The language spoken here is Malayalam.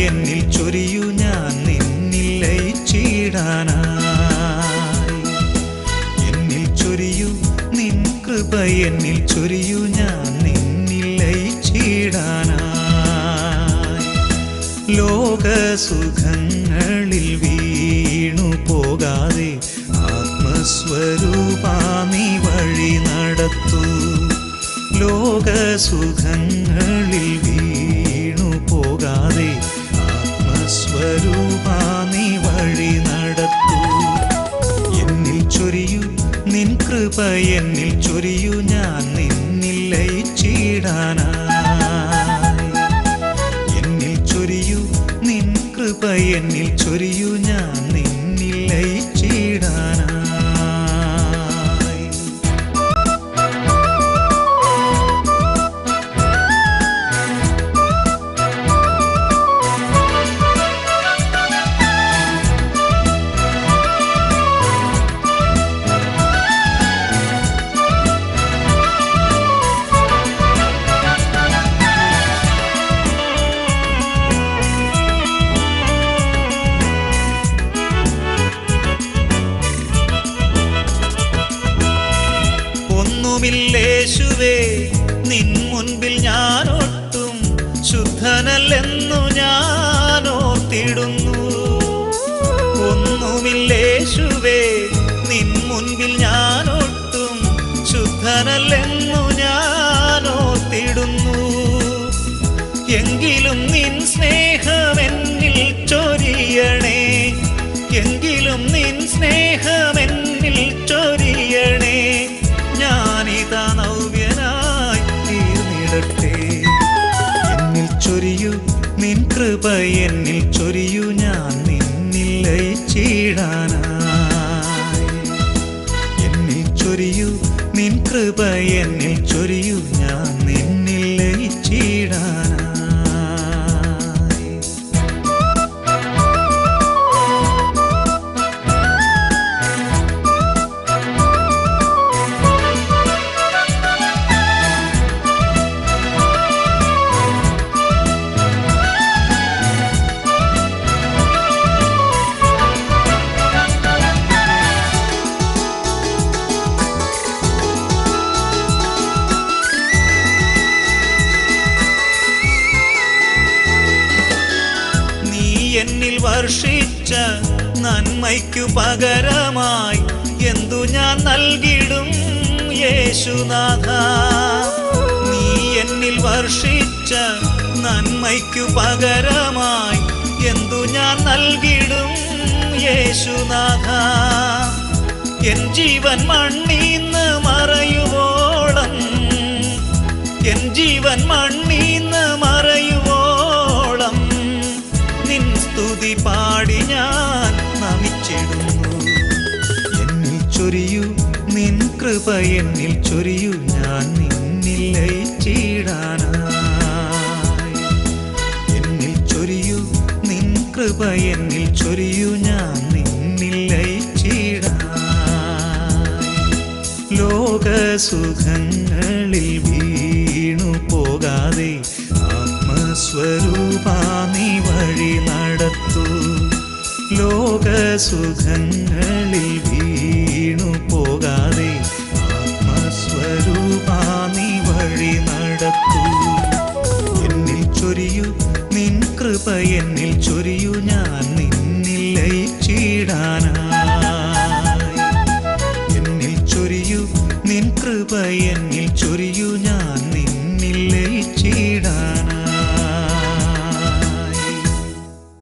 എന്നിൽ ചൊരിയൂ ഞാൻ നിന്നിൽ ലയിച്ചിടാനായി. എന്നിൽ ചൊരിയൂ നിൻ കൃപ എന്നിൽ ചൊരിയൂ ഞാൻ നിന്നിൽ ലയിച്ചിടാനായി. ലോകസുഖങ്ങളിൽ വീണു പോകാതെ ആത്മസ്വരൂപാ നീ വഴി നടത്തൂ. ലോകസുഖങ്ങളിൽ വീണു പോകാതെ ആത്മസ്വരൂപാ നീ വഴി നടത്തൂ. എന്നിൽ ചൊരിയൂ നിൻ കൃപ എന്നിൽ ചൊരിയൂ ഞാൻ നിന്നിൽ ലയിച്ചിടാനായി. എന്നിൽ ചൊരിയൂ നിൻ കൃപ എന്നിൽ ചൊരിയൂ ഞാൻ നിന്നിൽ ലയിച്ചിടാനായി. യേശുവേ നിൻ മുൻപിൽ ഞാനൊട്ടും ശുദ്ധനല്ലെന്നു ഞാൻ ഓർത്തിടുന്നു. ഒന്നുമില്ലേശുവേ നിൻ മുൻപിൽ ഞാനൊട്ടും ശുദ്ധനല്ലെന്നു ഞാൻ ഓർത്തിടുന്നു. എങ്കിലും നിൻ സ്നേഹമെന്നിൽ ചൊരിയണേ, എങ്കിലും നിൻ സ്നേഹമെന്നിൽ ചൊരിയണേ. ഞാനിതാ നവ്യനായി തീർന്നിടട്ടെ. എന്നിൽ ചൊരിയൂ നിൻ കൃപ എന്നിൽ ചൊരിയൂ ഞാൻ നിന്നിൽ ലയിച്ചിടാനായി. എന്നിൽ ചൊരിയൂ നിൻ കൃപ എന്നിൽ ചൊരിയൂ ഞാൻ നിന്നിൽ ലയിച്ചിടാനായി. എന്നിൽ വർഷിച്ച നന്മയ്ക്കു പകരമായി എന്തു ഞാൻ നൽകിടും യേശുനാഥ. നീ എന്നിൽ വർഷിച്ച നന്മയ്ക്കു പകരമായി എന്തു ഞാൻ നൽകിടും യേശുനാഥ. എൻ ജീവൻ മണ്ണീന്ന് മറയുവോളം, എൻ ജീവൻ മണ്ണീന്ന് മറയുവോളം നിൻ സ്തുതി പാടി ഞാൻ നമിച്ചിടുന്നു. എന്നിൽ ചൊരിയൂ നിൻ കൃപ എന്നിൽ ചൊരിയൂ ഞാൻ നിന്നിൽ ലയിച്ചിടാനായി. എന്നിൽ ചൊരിയൂ നിൻ കൃപ എന്നിൽ ചൊരിയൂ ഞാൻ നിന്നിൽ ലയിച്ചിടാനായി. ലോകസുഖങ്ങളിൽ വീണു പോകാതെ ആത്മസ്വരൂപാ നീ വഴി നടത്തൂ. ലോകസുഖങ്ങളിൽ വീണു പോകാതെ ആത്മസ്വരൂപാ നീ വഴി നടത്തൂ. എന്നിൽ ചൊരിയൂ നിൻ കൃപ എന്നിൽ ചൊരിയൂ ഞാൻ നിന്നിൽ ലയിച്ചിടാനായി. എന്നിൽ ചൊരിയൂ നിൻ കൃപ എന്നിൽ ചൊരിയൂ ഞാൻ